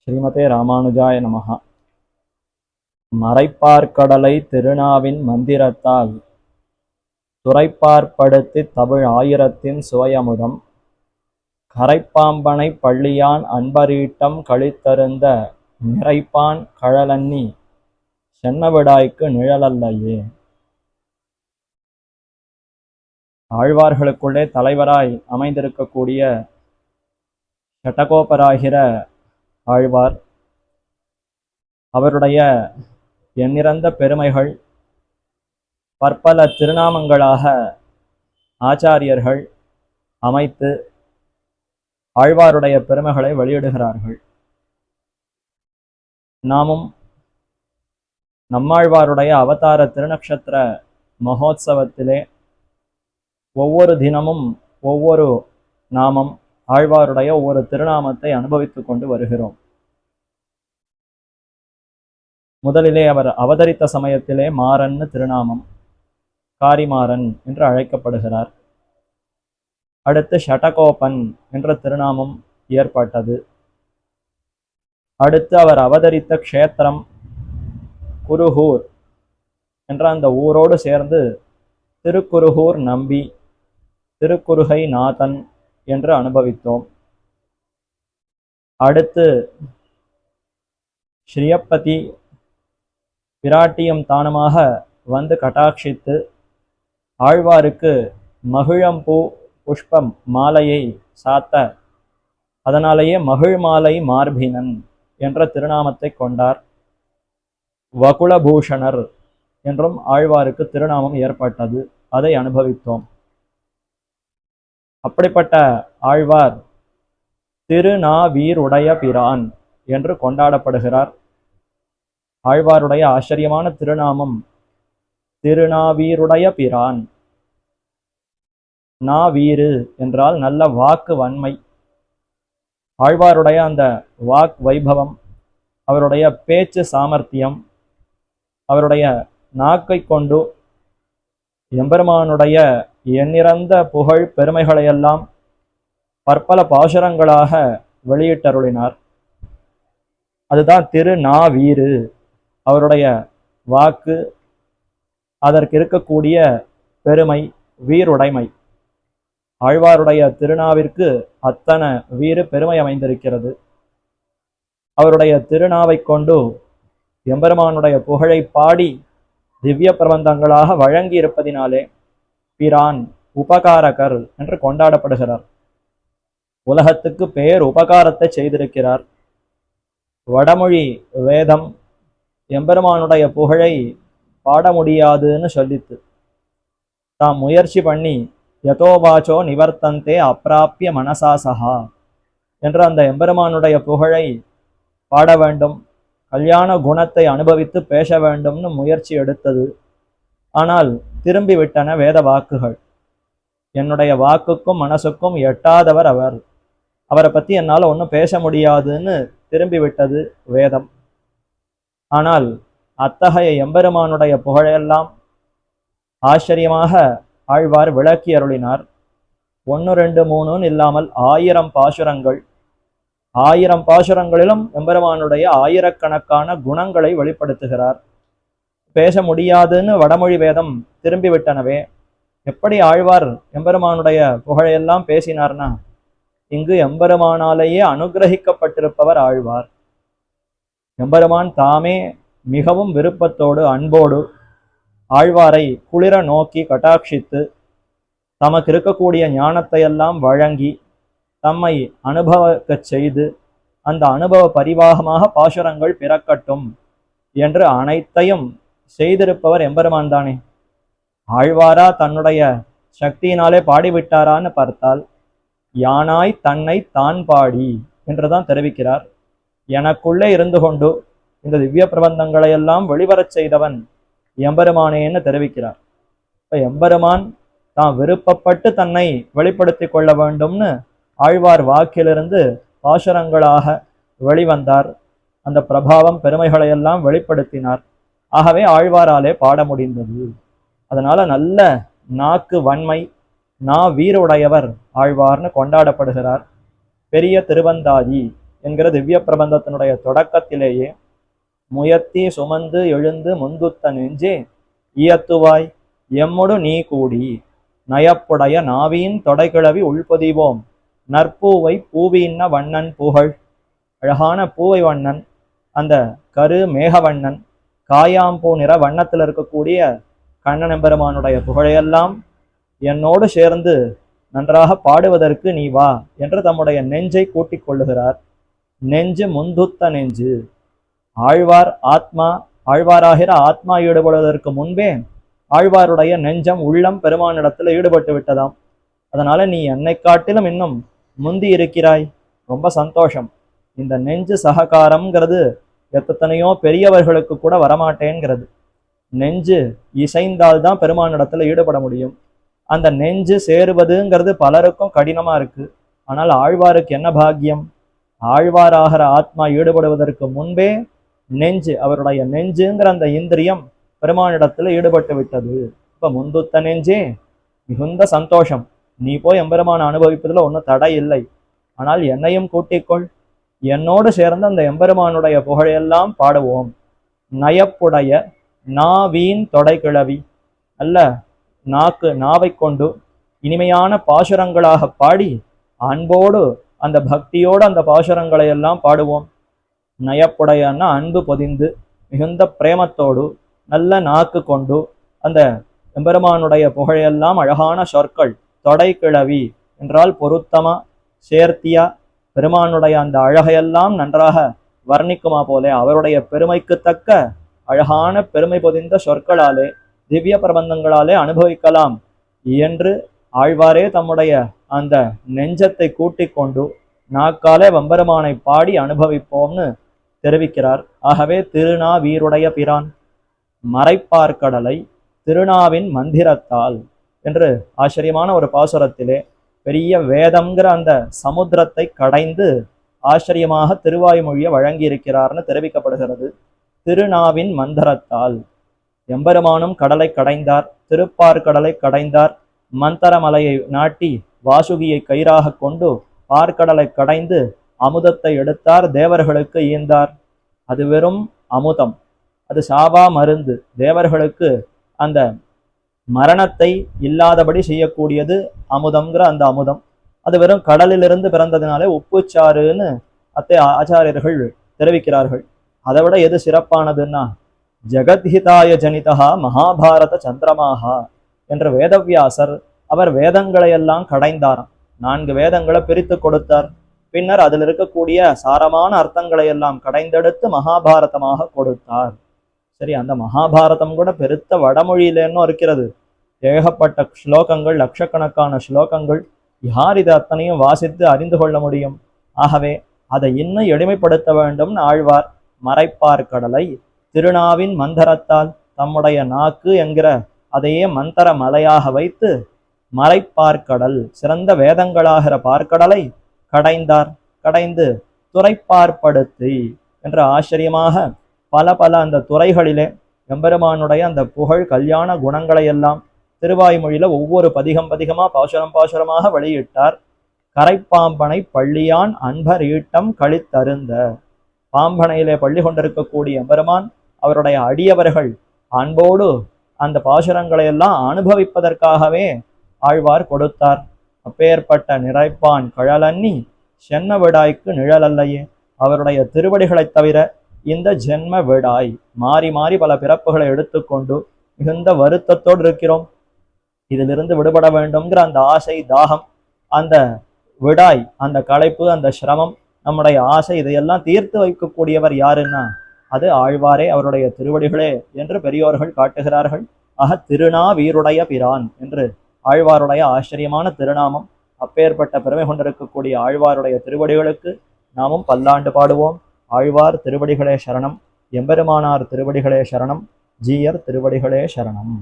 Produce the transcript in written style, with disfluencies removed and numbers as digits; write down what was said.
ஸ்ரீமதே ராமானுஜாய நமஹ. மறைப்பார்க்கடலை திருநாவின் மந்திரத்தால் துறைப்பார்ப்படுத்தித் தமிழ் ஆயிரத்தின் சுவையமுதம் கரைப்பாம்பனைப் பள்ளியான் அன்பரீட்டம் கழித்தருந்த நிறைப்பான் கழலன்னி சென்னவிடாய்க்கு நிழலல்லையே. ஆழ்வார்களுக்குள்ளே தலைவராய் அமைந்திருக்கக்கூடிய ஷடகோபராகிற ஆழ்வார், அவருடைய எண்ணிறந்த பெருமைகள் பற்பல திருநாமங்களாக ஆச்சாரியர்கள் அமைத்து ஆழ்வாருடைய பெருமைகளை வெளியிடுகிறார்கள். நாமும் நம்மாழ்வாருடைய அவதார திருநக்ஷத்திர மகோத்சவத்திலே ஒவ்வொரு தினமும் ஒவ்வொரு நாமம், ஆழ்வாருடைய ஒவ்வொரு திருநாமத்தை அனுபவித்துக் கொண்டு வருகிறோம். முதலிலே அவர் அவதரித்த சமயத்திலே மாறன் திருநாமம், காரிமாறன் என்று அழைக்கப்படுகிறார். அடுத்து ஷடகோபன் என்ற திருநாமம் ஏற்பட்டது. அடுத்து அவர் அவதரித்த க்ஷேத்திரம் குருகூர் என்ற அந்த ஊரோடு சேர்ந்து திருக்குருகூர் நம்பி, திருக்குறுகை நாதன் என்று அனுபவித்தோம். அடுத்து ஸ்ரீயப்பதி பிராட்டியம் தானமாக வந்து கட்டாட்சித்து ஆழ்வாருக்கு மகிழம்பூ புஷ்பம் மாலையை சாத்த, அதனாலேயே மகிழ் மாலை மார்பினன் என்ற திருநாமத்தை கொண்டார். வகுளபூஷணர் என்றும் ஆழ்வாருக்கு திருநாமம் ஏற்பட்டது. அதை அனுபவித்தோம். அப்படிப்பட்ட ஆழ்வார் திருநாவீருடைய பிரான் என்று கொண்டாடப்படுகிறார். ஆழ்வாருடைய ஆச்சரியமான திருநாமம் திருநாவீருடைய பிரான். நாவீரு என்றால் நல்ல வாக்கு வன்மை. ஆழ்வாருடைய அந்த வாக் வைபவம், அவருடைய பேச்சு சாமர்த்தியம், அவருடைய நாக்கை கொண்டு எம்பெருமானுடைய எண்ணிறந்த புகழ் பெருமைகளையெல்லாம் பற்பல பாசுரங்களாக வெளியிட்டருளினார். அதுதான் திருநாவீரு. அவருடைய வாக்கு, அதற்கு இருக்கக்கூடிய பெருமை, வீருடைமை. ஆழ்வாருடைய திருநாவிற்கு அத்தனை வீறு பெருமை அமைந்திருக்கிறது. அவருடைய திருநாவை கொண்டு எம்பெருமானுடைய புகழை பாடி திவ்ய பிரபந்தங்களாக வழங்கி இருப்பதினாலே பிரான், உபகாரகர் என்று கொண்டாடப்படுகிறார். உலகத்துக்கு பேர் உபகாரத்தை செய்திருக்கிறார். வடமொழி வேதம் எம்பெருமானுடைய புகழை பாட முடியாதுன்னு சொல்லித்து, தாம் முயற்சி பண்ணி யதோவாச்சோ நிவர்த்தந்தே அப்பிராப்பிய மனசாசகா என்ற அந்த எம்பெருமானுடைய புகழை பாட வேண்டும், கல்யாண குணத்தை அனுபவித்து பேச வேண்டும்னு முயற்சி எடுத்தது. ஆனால் திரும்பி விட்டன வேத வாக்குகள். என்னுடைய வாக்குக்கும் மனசுக்கும் எட்டாதவர் அவர், அவரை பற்றி என்னால் ஒன்றும் பேச முடியாதுன்னு திரும்பி விட்டது வேதம். ஆனால் அத்தகைய எம்பெருமானுடைய புகழையெல்லாம் ஆச்சரியமாக ஆழ்வார் விளக்கி அருளினார். 1, 2, 3 இல்லாமல் 1000 பாசுரங்கள். 1000 பாசுரங்களிலும் எம்பெருமானுடைய ஆயிரக்கணக்கான குணங்களை வெளிப்படுத்துகிறார். பேச முடியாதுன்னு வடமொழி வேதம் திரும்பி விட்டனவே, எப்படி ஆழ்வார் எம்பெருமானுடைய புகழையெல்லாம் பேசினார்னா, இங்கு எம்பெருமானாலேயே அனுகிரகிக்கப்பட்டிருப்பவர் ஆழ்வார். எம்பெருமான் தாமே மிகவும் விருப்பத்தோடு அன்போடு ஆழ்வாரை குளிர நோக்கி கட்டாட்சித்து தமக்கு இருக்கக்கூடிய ஞானத்தையெல்லாம் வழங்கி தம்மை அனுபவிக்கச் செய்து அந்த அனுபவ பரிவாகமாக பாசுரங்கள் பிறக்கட்டும் என்று அனைத்தையும் செய்திருப்பவர் எம்பெருமான் தானே. ஆழ்வாரா தன்னுடைய சக்தியினாலே பாடிவிட்டாரான்னு பார்த்தால், யானாய் தன்னை தான் பாடி என்றுதான் தெரிவிக்கிறார். எனக்குள்ளே இருந்து கொண்டு இந்த திவ்ய பிரபந்தங்களை எல்லாம் வெளிவரச் செய்தவன் எம்பெருமானேன்னு தெரிவிக்கிறார். இப்ப எம்பெருமான் தான் விருப்பப்பட்டு தன்னை வெளிப்படுத்தி கொள்ள வேண்டும்னு ஆழ்வார் வாக்கிலிருந்து பாசுரங்களாக வெளிவந்தார். அந்த பிரபாவம் பெருமைகளையெல்லாம் வெளிப்படுத்தினார். ஆகவே ஆழ்வாராலே பாட முடிந்தது. அதனால நல்ல நாக்கு வன்மை, வீருடையவர் ஆழ்வார்னு கொண்டாடப்படுகிறார். பெரிய திருவந்தாதி என்கிற திவ்ய பிரபந்தத்தினுடைய தொடக்கத்திலேயே முயத்தி சுமந்து எழுந்து முந்துத்த நெஞ்சே இயத்துவாய் எம்முடு நீ கூடி நயப்புடைய நாவின் தொடைகிழவி உள்பொதிவோம் நற்பூவை பூவின்ன வண்ணன் புகழ். அழகான பூவை வண்ணன், அந்த கரு மேகவண்ணன், காயாம்பூ நிற வண்ணத்தில் இருக்கக்கூடிய கண்ணன் எம்பெருமானுடைய புகழையெல்லாம் என்னோடு சேர்ந்து நன்றாக பாடுவதற்கு நீ வா என்று தம்முடைய நெஞ்சை கூட்டிக் கொள்ளுகிறார். நெஞ்சு முந்துத்த நெஞ்சு. ஆழ்வார் ஆத்மா, ஆழ்வாராகிற ஆத்மா ஈடுபடுவதற்கு முன்பே ஆழ்வாருடைய நெஞ்சம் உள்ளம் பெருமானிடத்தில் ஈடுபட்டு விட்டதாம். அதனால நீ என்னை காட்டிலும் இன்னும் முந்தி இருக்கிறாய், ரொம்ப சந்தோஷம். இந்த நெஞ்சு சககாரம்ங்கிறது எத்தனையோ பெரியவர்களுக்கு கூட வரமாட்டேங்கிறது. நெஞ்சு இசைந்தால்தான் பெருமானிடத்துல ஈடுபட முடியும். அந்த நெஞ்சு சேருவதுங்கிறது பலருக்கும் கடினமா இருக்கு. ஆனால் ஆழ்வாருக்கு என்ன பாக்கியம், ஆழ்வாராகிற ஆத்மா ஈடுபடுவதற்கு முன்பே நெஞ்சு, அவருடைய நெஞ்சுங்கிற அந்த இந்திரியம் பெருமானிடத்துல ஈடுபட்டு விட்டது. இப்ப முந்துத்த நெஞ்சே மிகுந்த சந்தோஷம், நீ போய் எம்பெருமான அனுபவிப்பதில் ஒன்றும் தடை இல்லை. ஆனால் என்னையும் கூட்டிக்கொள், என்னோடு சேர்ந்து அந்த எம்பெருமானுடைய புகழையெல்லாம் பாடுவோம். நயப்புடைய நாவீன் தொடை கிழவி, நல்ல நாவை கொண்டு இனிமையான பாசுரங்களாக பாடி அன்போடு அந்த பக்தியோடு அந்த பாசுரங்களை எல்லாம் பாடுவோம். நயப்புடையன்னா அன்பு பொதிந்து மிகுந்த பிரேமத்தோடு நல்ல நாக்கு கொண்டு அந்த எம்பெருமானுடைய புகழையெல்லாம் அழகான சொற்கள். தொடை கிழவி என்றால் பொருத்தமா சேர்த்தியா பெருமானுடைய அந்த அழகையெல்லாம் நன்றாக வர்ணிக்குமா போலே அவருடைய பெருமைக்கு தக்க அழகான பெருமை பொதிந்த சொற்களாலே திவ்ய பிரபந்தங்களாலே அனுபவிக்கலாம் என்று ஆழ்வாரே தம்முடைய அந்த நெஞ்சத்தை கூட்டிக் கொண்டு நாக்காலே வம்பெருமானை பாடி அனுபவிப்போம்னு தெரிவிக்கிறார். ஆகவே திருநா வீருடைய பிரான் மறைப்பார்க்கடலை திருநாவின் மந்திரத்தால் என்று ஆச்சரியமான ஒரு பாசுரத்திலே பெரிய வேதம்ங்கிற அந்த சமுத்திரத்தை கடைந்து ஆச்சரியமாக திருவாய்மொழியை வழங்கி இருக்கிறார்னு தெரிவிக்கப்படுகிறது. திருநாவின் மந்திரத்தால் எம்பெருமானும் கடலை கடைந்தார், திருப்பார்கடலை கடைந்தார், மந்தரமலையை நாட்டி வாசுகியை கயிறாக கொண்டு பார்க்கடலை கடைந்து அமுதத்தை எடுத்தார், தேவர்களுக்கு ஈந்தார். அது வெறும் அமுதம், அது சாபா மருந்து. தேவர்களுக்கு அந்த மரணத்தை இல்லாதபடி செய்யக்கூடியது அமுதம்ங்கிற அந்த அமுதம். அது வெறும் கடலிலிருந்து பிறந்ததுனாலே உப்புச்சாறுன்னு ஆச்சாரியர்கள் தெரிவிக்கிறார்கள். அதை விட எது சிறப்பானதுன்னா ஜெகத்ஹிதாய ஜனிதா மகாபாரத சந்திரமாகா என்ற வேதவியாசர் அவர் வேதங்களை எல்லாம் கடைந்தாராம். 4 வேதங்களை பிரித்து கொடுத்தார். பின்னர் அதில் இருக்கக்கூடிய சாரமான அர்த்தங்களை எல்லாம் கடைந்தெடுத்து மகாபாரதமாக கொடுத்தார். சரி, அந்த மகாபாரதம் கூட பெருத்த வடமொழியிலேன்னு இருக்கிறது. ஏகப்பட்ட ஸ்லோகங்கள், லட்சக்கணக்கான ஸ்லோகங்கள். யார் இது அத்தனையும் வாசித்து அறிந்து கொள்ள முடியும்? ஆகவே அதை இன்னும் எளிமைப்படுத்த வேண்டும்னு ஆழ்வார் மறைப்பார் கடலை திருநாவின் மந்தரத்தால் தம்முடைய நாக்கு என்கிற அதையே மந்தர மலையாக வைத்து மறைப்பார்க்கடல் சிறந்த வேதங்களாகிற பார்க்கடலை கடைந்தார். கடைந்து துறைப்பார்ப்படுத்தி என்று ஆச்சரியமாக பல அந்த துறைகளிலே எம்பெருமானுடைய அந்த புகழ் கல்யாண குணங்களை எல்லாம் திருவாய்மொழியில ஒவ்வொரு பதிகமா பாசுரமாக வெளியிட்டார். கரைப்பாம்பனை பள்ளியான் அன்பர் ஈட்டம் கழித்தருந்த, பாம்பனையிலே பள்ளி கொண்டிருக்கக்கூடிய எம்பெருமான் அவருடைய அடியவர்கள் அன்போடு அந்த பாசுரங்களை எல்லாம் அனுபவிப்பதற்காகவே ஆழ்வார் கொடுத்தார். அப்பேற்பட்ட நிறைப்பான் கழலன்னி சென்ன விடாய்க்கு நிழலல்லையே. அவருடைய திருவடிகளைத் தவிர இந்த ஜென்ம விடாய் மாறி மாறி பல பிறப்புகளை எடுத்துக்கொண்டு மிகுந்த வருத்தத்தோடு இருக்கிறோம். இதிலிருந்து விடுபட வேண்டும்ங்கிற அந்த ஆசை, தாகம், அந்த விடாய், அந்த களைப்பு, அந்த சிரமம், நம்முடைய ஆசை, இதையெல்லாம் தீர்த்து வைக்கக்கூடியவர் யாருன்னா அது ஆழ்வாரே, அவருடைய திருவடிகளே என்று பெரியோர்கள் காட்டுகிறார்கள். ஆக திருநா வீருடைய பிரான் என்று ஆழ்வாருடைய ஆச்சரியமான திருநாமம். அப்பேற்பட்ட பெருமை கொண்டிருக்கக்கூடிய ஆழ்வாருடைய திருவடிகளுக்கு நாமும் பல்லாண்டு பாடுவோம். ஆழ்வார் திருவடிகளே சரணம், எம்பெருமானார் திருவடிகளே சரணம், ஜீயர் திருவடிகளே சரணம்.